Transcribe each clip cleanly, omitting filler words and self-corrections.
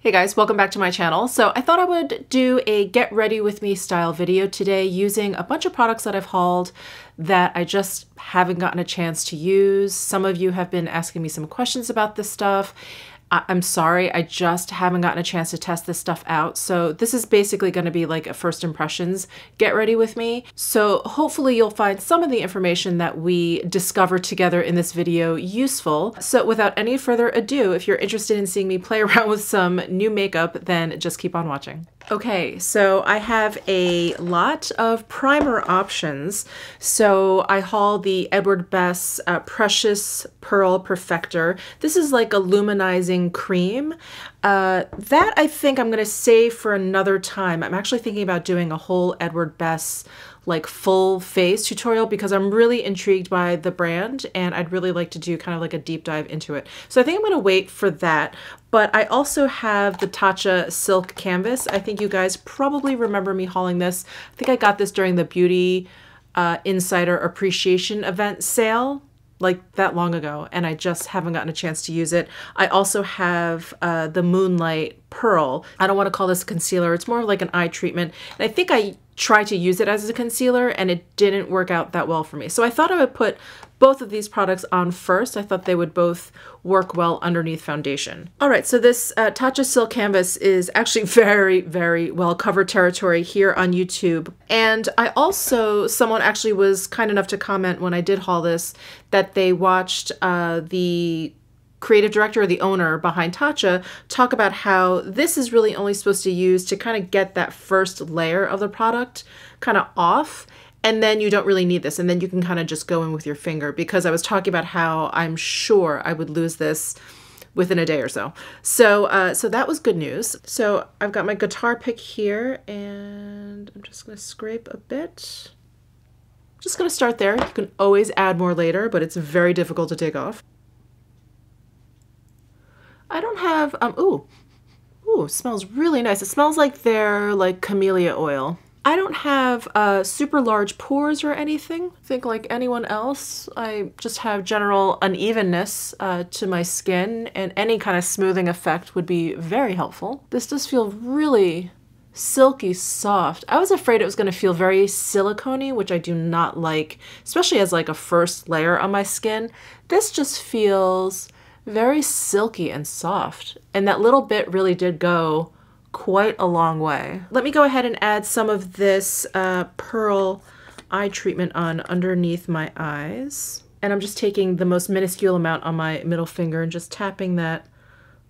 Hey guys, welcome back to my channel. So I thought I would do a get ready with me style video today using a bunch of products that I've hauled that I just haven't gotten a chance to use. Some of you have been asking me some questions about this stuff. I'm sorry, I just haven't gotten a chance to test this stuff out. So this is basically going to be like a first impressions get ready with me. So hopefully you'll find some of the information that we discover together in this video useful. So without any further ado, if you're interested in seeing me play around with some new makeup, then just keep on watching. Okay, so I have a lot of primer options. So I haul the Edward Bess Precious Pearl Perfector. This is like a luminizing cream. That I think I'm gonna save for another time. I'm actually thinking about doing a whole Edward Bess like full face tutorial because I'm really intrigued by the brand and I'd really like to do kind of like a deep dive into it. So I think I'm gonna wait for that. But I also have the Tatcha Silk Canvas. I think you guys probably remember me hauling this. I think I got this during the Beauty Insider Appreciation event sale, like that long ago, and I just haven't gotten a chance to use it. I also have the Moonlight Pearl. I don't want to call this a concealer. It's more like an eye treatment. And I think I tried to use it as a concealer and it didn't work out that well for me. So I thought I would put both of these products on first. I thought they would both work well underneath foundation. All right, so this Tatcha Silk Canvas is actually very, very well covered territory here on YouTube. And I also, someone actually was kind enough to comment when I did haul this, that they watched the creative director or the owner behind Tatcha talk about how this is really only supposed to use to kind of get that first layer of the product kind of off. And then you don't really need this. And then you can kind of just go in with your finger, because I was talking about how I'm sure I would lose this within a day or so. So, so that was good news. So I've got my guitar pick here and I'm just going to scrape a bit. Just going to start there. You can always add more later, but it's very difficult to take off. I don't have, ooh, smells really nice. It smells like they're like camellia oil. I don't have super large pores or anything. I think like anyone else, I just have general unevenness to my skin, and any kind of smoothing effect would be very helpful. This does feel really silky soft. I was afraid it was going to feel very silicone-y, which I do not like, especially as like a first layer on my skin. This just feels very silky and soft, and that little bit really did go quite a long way. Let me go ahead and add some of this pearl eye treatment on underneath my eyes, and I'm just taking the most minuscule amount on my middle finger and just tapping that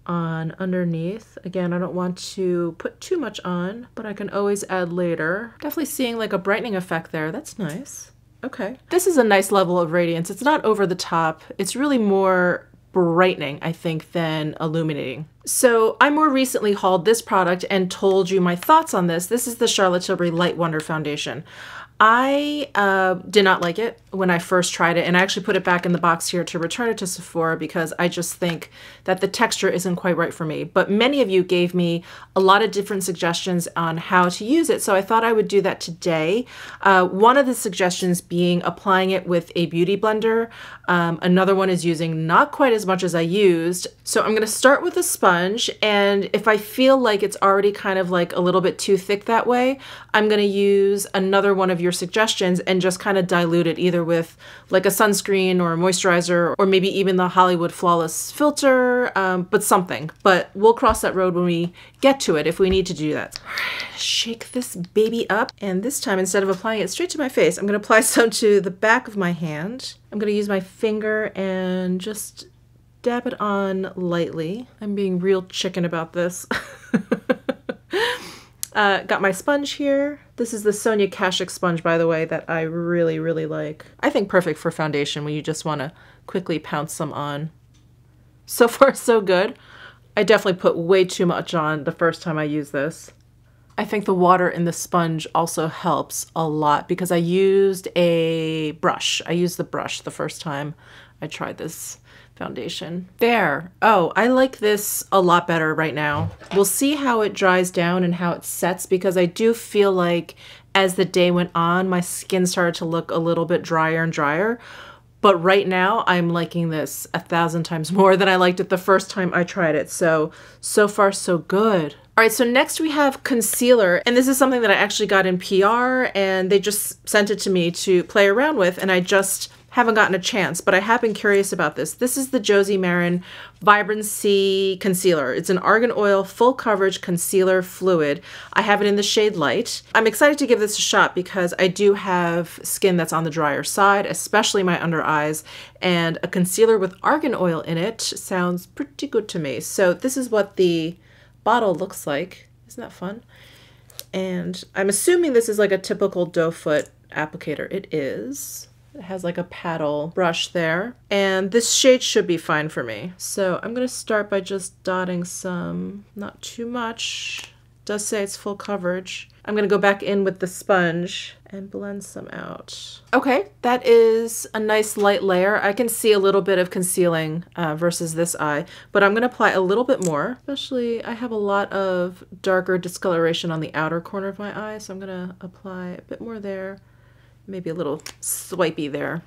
on underneath. Again, I don't want to put too much on, but I can always add later. Definitely seeing like a brightening effect there. That's nice. Okay, this is a nice level of radiance. It's not over the top. It's really more brightening, I think, than illuminating. So I more recently hauled this product and told you my thoughts on this. This is the Charlotte Tilbury Light Wonder Foundation. I did not like it when I first tried it, and I actually put it back in the box here to return it to Sephora because I just think that the texture isn't quite right for me. But many of you gave me a lot of different suggestions on how to use it, so I thought I would do that today. One of the suggestions being applying it with a beauty blender. Another one is using not quite as much as I used. So I'm going to start with a sponge, and if I feel like it's already kind of like a little bit too thick that way, I'm going to use another one of your suggestions and just kind of dilute it either with like a sunscreen or a moisturizer or maybe even the Hollywood Flawless filter, but something. But we'll cross that road when we get to it if we need to do that. Shake this baby up, and this time instead of applying it straight to my face, I'm going to apply some to the back of my hand. I'm going to use my finger and just dab it on lightly. I'm being real chicken about this. Got my sponge here. This is the Sonia Kashuk sponge, by the way, that I really, really like. I think perfect for foundation when you just want to quickly pounce some on. So far, so good. I definitely put way too much on the first time I used this. I think the water in the sponge also helps a lot because I used a brush. I used the brush the first time I tried this foundation. There. Oh, I like this a lot better right now. We'll see how it dries down and how it sets, because I do feel like as the day went on, my skin started to look a little bit drier and drier. But right now I'm liking this 1,000 times more than I liked it the first time I tried it. So far so good. All right, so next we have concealer, and this is something that I actually got in PR, and they just sent it to me to play around with, and I just haven't gotten a chance, but I have been curious about this. This is the Josie Maran Vibrancy Concealer. It's an argan oil full coverage concealer fluid. I have it in the shade Light. I'm excited to give this a shot because I do have skin that's on the drier side, especially my under eyes, and a concealer with argan oil in it sounds pretty good to me. So this is what the bottle looks like. Isn't that fun? And I'm assuming this is like a typical doe foot applicator. It is. It has like a paddle brush there. And this shade should be fine for me. So I'm going to start by just dotting some, not too much. It does say it's full coverage. I'm going to go back in with the sponge and blend some out. Okay, that is a nice light layer. I can see a little bit of concealing versus this eye, but I'm going to apply a little bit more. Especially, I have a lot of darker discoloration on the outer corner of my eye, so I'm going to apply a bit more there. Maybe a little swipey there.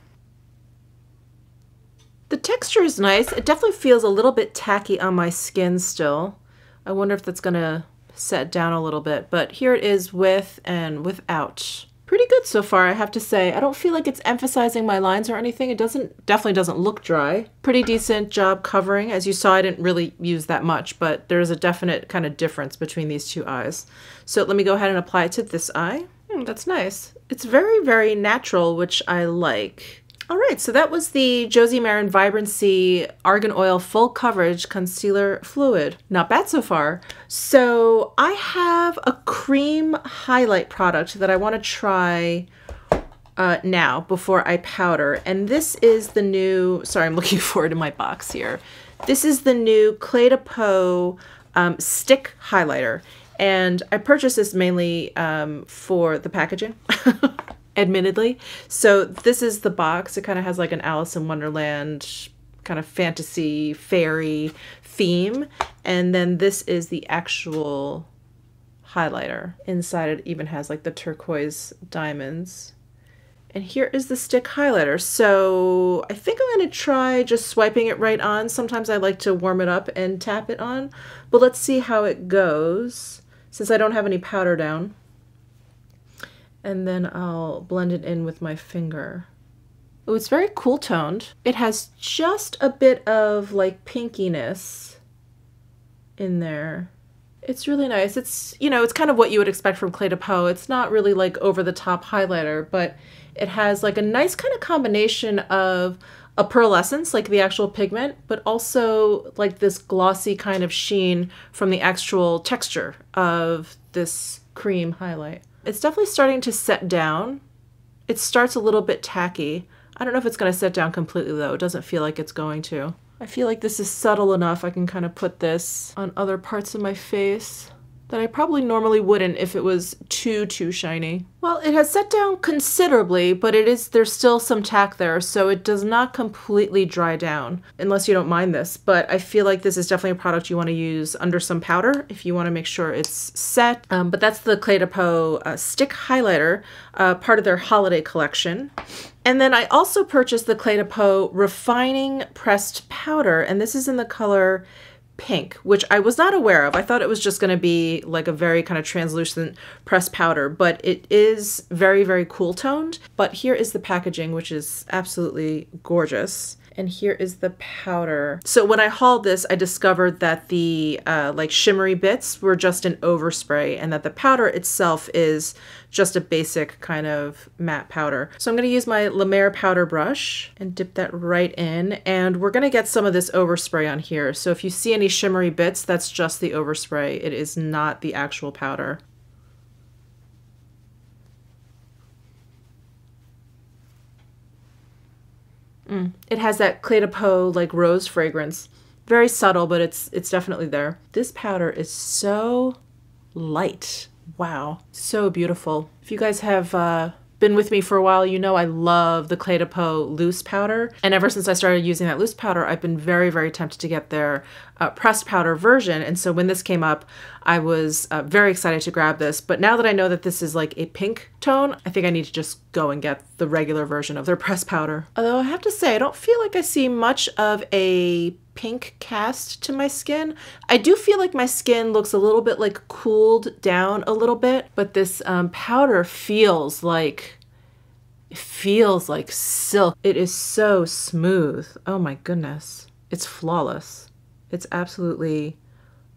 The texture is nice. It definitely feels a little bit tacky on my skin still. I wonder if that's gonna set down a little bit, but here it is with and without. Pretty good so far, I have to say. I don't feel like it's emphasizing my lines or anything. It definitely doesn't look dry. Pretty decent job covering. As you saw, I didn't really use that much, but there's a definite kind of difference between these two eyes. So let me go ahead and apply it to this eye. That's nice. It's very, very natural, which I like. All right, so that was the Josie Maran Vibrancy Argan Oil Full Coverage Concealer Fluid. Not bad so far. So I have a cream highlight product that I want to try now before I powder. And this is the new, sorry, I'm looking forward to my box here. This is the new Clé de Peau stick highlighter. And I purchased this mainly for the packaging, admittedly. So this is the box. It kind of has like an Alice in Wonderland kind of fantasy fairy theme. And then this is the actual highlighter. Inside it even has like the turquoise diamonds. And here is the stick highlighter. So I think I'm going to try just swiping it right on. Sometimes I like to warm it up and tap it on. But let's see how it goes since I don't have any powder down. And then I'll blend it in with my finger. Oh, it's very cool toned. It has just a bit of like pinkiness in there. It's really nice. It's, you know, it's kind of what you would expect from Clé de Peau. It's not really like over the top highlighter, but it has like a nice kind of combination of a pearlescence, like the actual pigment, but also like this glossy kind of sheen from the actual texture of this cream highlight. It's definitely starting to set down. It starts a little bit tacky. I don't know if it's going to set down completely though. It doesn't feel like it's going to. I feel like this is subtle enough I can kind of put this on other parts of my face that I probably normally wouldn't if it was too shiny. Well, it has set down considerably, but there's still some tack there, so it does not completely dry down, unless you don't mind this. But I feel like this is definitely a product you want to use under some powder if you want to make sure it's set. But that's the Clé de Peau stick highlighter, part of their holiday collection. And then I also purchased the Clé de Peau Refining Pressed Powder, and this is in the color Pink, which I was not aware of. I thought it was just going to be like a very kind of translucent pressed powder, but it is very, very cool toned. But here is the packaging, which is absolutely gorgeous. And here is the powder. So when I hauled this, I discovered that the like shimmery bits were just an overspray and that the powder itself is just a basic kind of matte powder. So I'm going to use my La Mer powder brush and dip that right in. And we're going to get some of this overspray on here. So if you see any shimmery bits, that's just the overspray. It is not the actual powder. It has that Clé de Peau like rose fragrance. Very subtle, but it's definitely there. This powder is so light. Wow, so beautiful. If you guys have been with me for a while, you know I love the Clé de Peau loose powder. And ever since I started using that loose powder, I've been very, very tempted to get their pressed powder version. And so when this came up, I was very excited to grab this. But now that I know that this is like a pink tone, I think I need to just go and get the regular version of their pressed powder. Although I have to say, I don't feel like I see much of a pink cast to my skin. I do feel like my skin looks a little bit like cooled down a little bit, but this powder feels like silk. It is so smooth. Oh my goodness. It's flawless. It's absolutely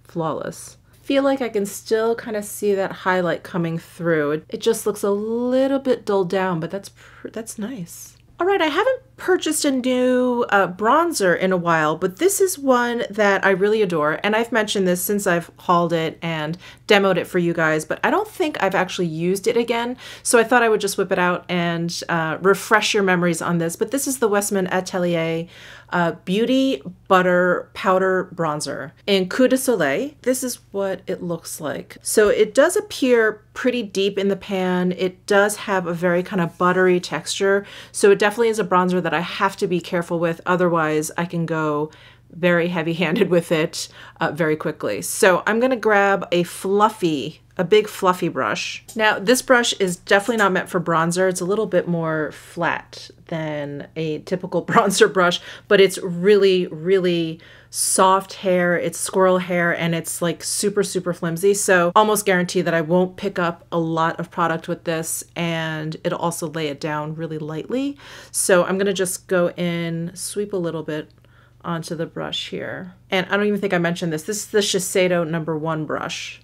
flawless. Feel like I can still kind of see that highlight coming through. It just looks a little bit dulled down, but that's nice. All right, I haven't purchased a new bronzer in a while, but this is one that I really adore. And I've mentioned this since I've hauled it and demoed it for you guys, but I don't think I've actually used it again. So I thought I would just whip it out and refresh your memories on this. But this is the Westman Atelier Beauty Butter Powder Bronzer in Coup de Soleil. This is what it looks like. So it does appear pretty deep in the pan. It does have a very kind of buttery texture. So it definitely is a bronzer that I have to be careful with. Otherwise, I can go very heavy-handed with it very quickly. So I'm gonna grab a big fluffy brush. Now this brush is definitely not meant for bronzer. It's a little bit more flat than a typical bronzer brush, but it's really, really soft hair. It's squirrel hair and it's like super, super flimsy. So almost guarantee that I won't pick up a lot of product with this, and it'll also lay it down really lightly. So I'm gonna just go in, sweep a little bit onto the brush here. And I don't even think I mentioned this. This is the Shiseido #1 brush.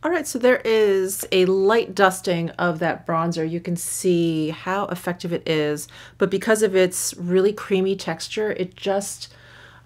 All right, so there is a light dusting of that bronzer. You can see how effective it is, but because of its really creamy texture,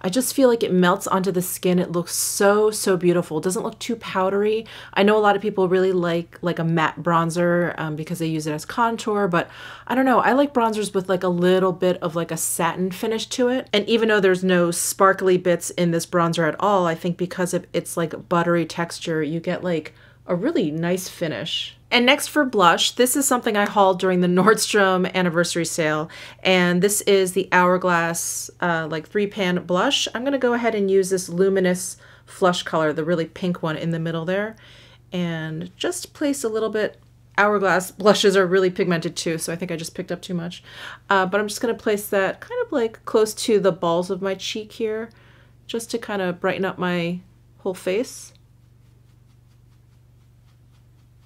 I just feel like it melts onto the skin. It looks so, so beautiful. It doesn't look too powdery. I know a lot of people really like a matte bronzer because they use it as contour, but I don't know. I like bronzers with like a little bit of like a satin finish to it. And even though there's no sparkly bits in this bronzer at all, I think because of its like buttery texture, you get like a really nice finish. And next for blush, this is something I hauled during the Nordstrom anniversary sale, and this is the Hourglass like 3-pan blush. I'm gonna go ahead and use this Luminous Flush color, the really pink one in the middle there, and just place a little bit. Hourglass blushes are really pigmented too, so I think I just picked up too much. But I'm just gonna place that kind of like close to the balls of my cheek here, just to kind of brighten up my whole face.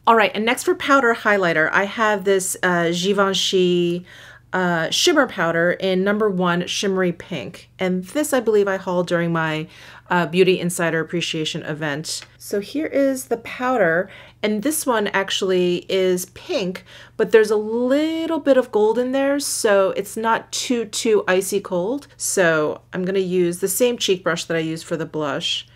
All right, and next for powder highlighter, I have this Givenchy shimmer powder in #1 Shimmery Pink. And this I believe I hauled during my Beauty Insider Appreciation event. So here is the powder, and this one actually is pink, but there's a little bit of gold in there, so it's not too icy cold. So I'm gonna use the same cheek brush that I used for the blush.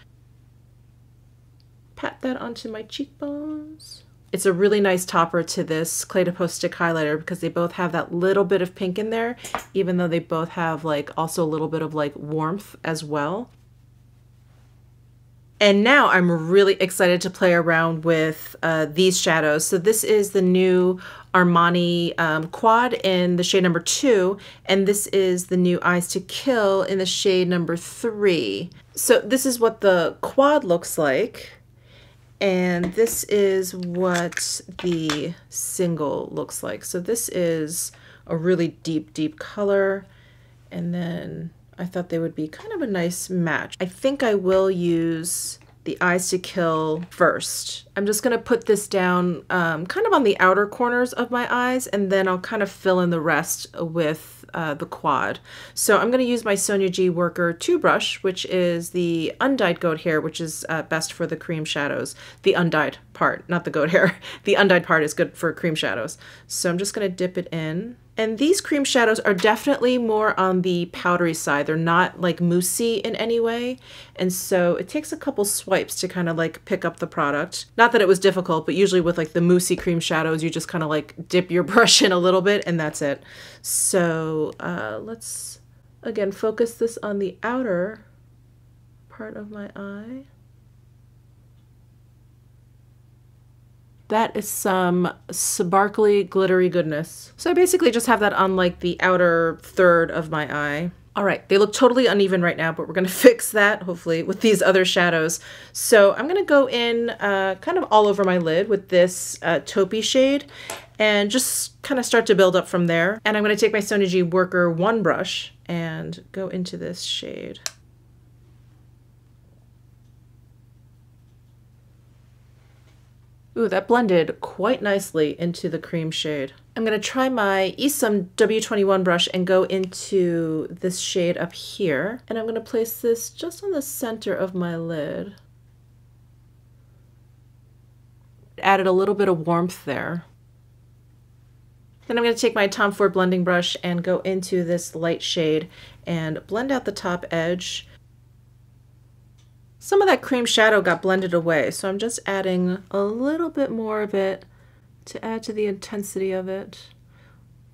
Pat that onto my cheekbones. It's a really nice topper to this Clé de Peau stick highlighter because they both have that little bit of pink in there, even though they both have like also a little bit of like warmth as well. And now I'm really excited to play around with these shadows. So this is the new Armani Quad in the shade #2, and this is the new Eyes to Kill in the shade #3. So this is what the Quad looks like. And this is what the single looks like. So this is a really deep, deep color. And then I thought they would be kind of a nice match. I think I will use the Eyes to Kill first. I'm just gonna put this down kind of on the outer corners of my eyes, and then I'll kind of fill in the rest with the Quad. So I'm gonna use my Sonia G Worker 2 brush, which is the undyed goat hair, which is best for the cream shadows. The undyed part, not the goat hair. The undyed part is good for cream shadows. So I'm just gonna dip it in. And these cream shadows are definitely more on the powdery side. They're not like moussey in any way. And so it takes a couple swipes to kind of like pick up the product. Not that it was difficult, but usually with like the moussey cream shadows, you just kind of like dip your brush in a little bit and that's it. So let's again focus this on the outer part of my eye. That is some sparkly, glittery goodness. So I basically just have that on like the outer third of my eye. All right, they look totally uneven right now, but we're gonna fix that, hopefully, with these other shadows. So I'm gonna go in kind of all over my lid with this taupey shade and just kind of start to build up from there. And I'm gonna take my Sony G Worker 1 brush and go into this shade. Ooh, that blended quite nicely into the cream shade. I'm gonna try my Esum W21 brush and go into this shade up here. And I'm gonna place this just on the center of my lid. Added a little bit of warmth there. Then I'm gonna take my Tom Ford blending brush and go into this light shade and blend out the top edge. Some of that cream shadow got blended away, so I'm just adding a little bit more of it to add to the intensity of it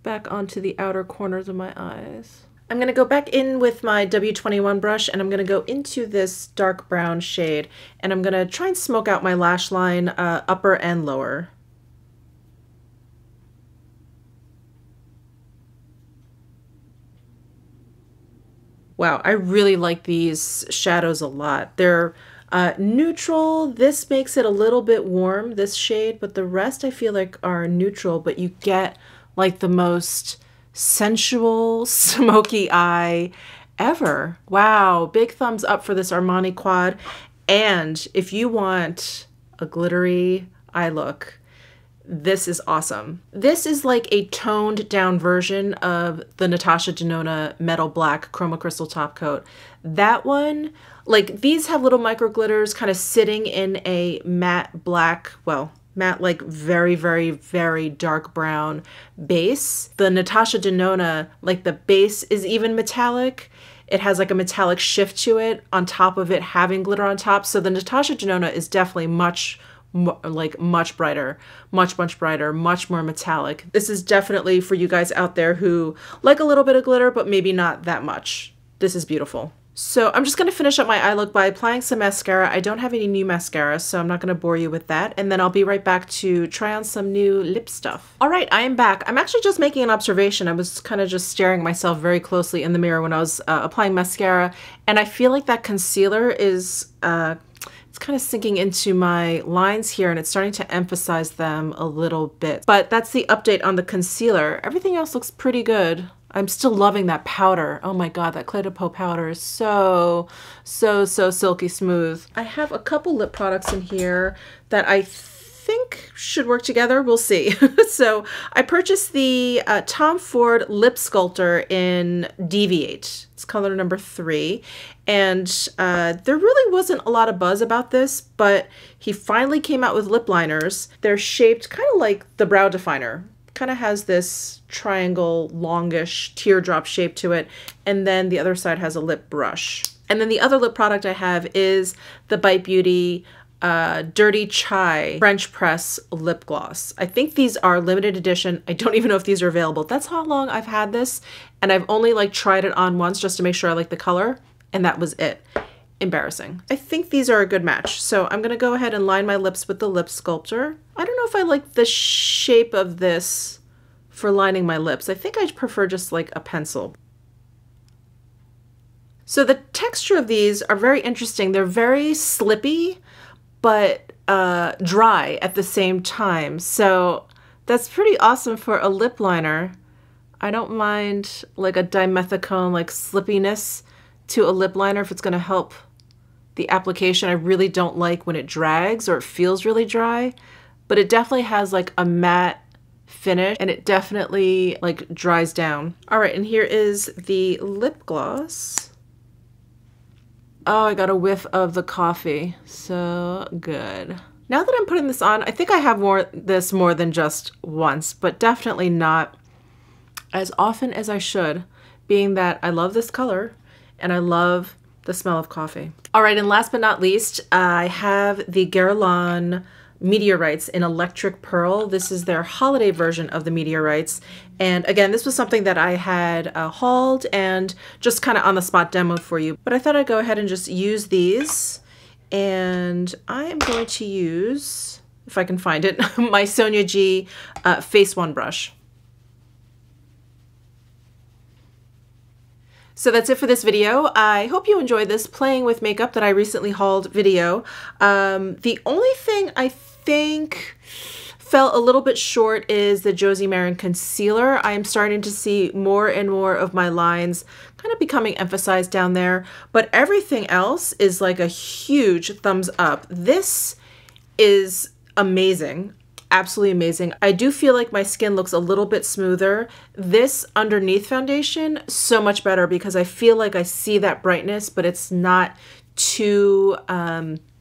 back onto the outer corners of my eyes. I'm going to go back in with my W21 brush and I'm going to go into this dark brown shade and I'm going to try and smoke out my lash line upper and lower. Wow, I really like these shadows a lot. They're neutral. This makes it a little bit warm, this shade, but the rest I feel like are neutral, but you get like the most sensual, smoky eye ever. Wow, big thumbs up for this Armani quad. And if you want a glittery eye look, this is awesome. This is like a toned down version of the Natasha Denona Metal Black Chroma Crystal Top Coat. That one, like these have little micro glitters kind of sitting in a matte black, well, matte like very, very, very dark brown base. The Natasha Denona, like the base is even metallic. It has like a metallic shift to it on top of it having glitter on top. So the Natasha Denona is definitely much brighter, much brighter, much more metallic. This is definitely for you guys out there who like a little bit of glitter, but maybe not that much. This is beautiful. So I'm just going to finish up my eye look by applying some mascara. I don't have any new mascara, so I'm not going to bore you with that. And then I'll be right back to try on some new lip stuff. All right, I am back. I'm actually just making an observation. I was kind of just staring at myself very closely in the mirror when I was applying mascara. And I feel like that concealer is it's kind of sinking into my lines here and it's starting to emphasize them a little bit. But that's the update on the concealer. Everything else looks pretty good. I'm still loving that powder. Oh my God, that Clé de Peau powder is so silky smooth. I have a couple lip products in here that I think should work together. We'll see. So I purchased the Tom Ford Lip Sculptor in Deviate. It's color number 3. And there really wasn't a lot of buzz about this, but he finally came out with lip liners. They're shaped kind of like the brow definer. Kind of has this triangle, longish teardrop shape to it. And then the other side has a lip brush. And then the other lip product I have is the Bite Beauty Dirty Chai French Press Lip Gloss. I think these are limited edition. I don't even know if these are available. That's how long I've had this. And I've only like tried it on once just to make sure I like the color. And that was it. Embarrassing. I think these are a good match. So I'm going to go ahead and line my lips with the Lip Sculptor. I don't know if I like the shape of this for lining my lips. I think I prefer just like a pencil. So the texture of these are very interesting. They're very slippy, but dry at the same time. So that's pretty awesome for a lip liner. I don't mind like a dimethicone like slippiness to a lip liner if it's going to help the application. I really don't like when it drags or it feels really dry, but it definitely has like a matte finish and it definitely like dries down. All right, and here is the lip gloss. Oh, I got a whiff of the coffee. So good. Now that I'm putting this on, I think I have worn this more than just once, but definitely not as often as I should, being that I love this color and I love the smell of coffee. All right, and last but not least, I have the Guerlain Meteorites in Electric Pearl. This is their holiday version of the Meteorites. And again, this was something that I had hauled and just kind of on the spot demoed for you. But I thought I'd go ahead and just use these. And I am going to use, if I can find it, my Sonia G Face One brush. So that's it for this video. I hope you enjoyed this playing with makeup that I recently hauled video. The only thing I think fell a little bit short is the Josie Maran concealer. I am starting to see more and more of my lines kind of becoming emphasized down there, but everything else is like a huge thumbs up. This is amazing. Absolutely amazing. I do feel like my skin looks a little bit smoother. This underneath foundation, so much better because I feel like I see that brightness, but it's not too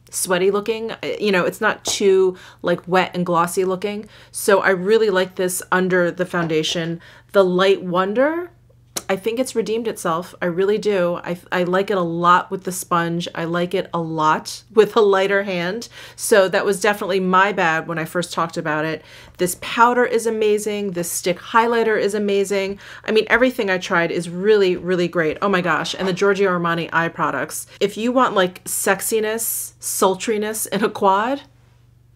sweaty looking. You know, it's not too like wet and glossy looking. So I really like this under the foundation. The Light Wonder, I think it's redeemed itself. I really do. I like it a lot with the sponge. I like it a lot with a lighter hand. So that was definitely my bad when I first talked about it. This powder is amazing. This stick highlighter is amazing. I mean, everything I tried is really, really great. Oh my gosh. And the Giorgio Armani eye products. If you want like sexiness, sultriness in a quad,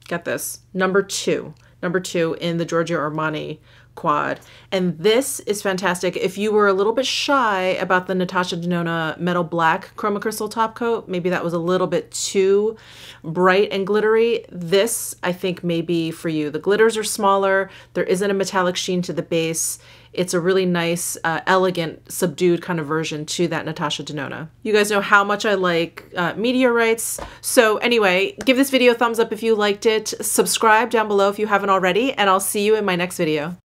get this. Number two in the Giorgio Armani quad. And this is fantastic. If you were a little bit shy about the Natasha Denona Metal Black Chroma Crystal top coat, maybe that was a little bit too bright and glittery, this I think may be for you. The glitters are smaller. There isn't a metallic sheen to the base. It's a really nice, elegant, subdued kind of version to that Natasha Denona. You guys know how much I like meteorites. So anyway, give this video a thumbs up if you liked it. Subscribe down below if you haven't already, and I'll see you in my next video.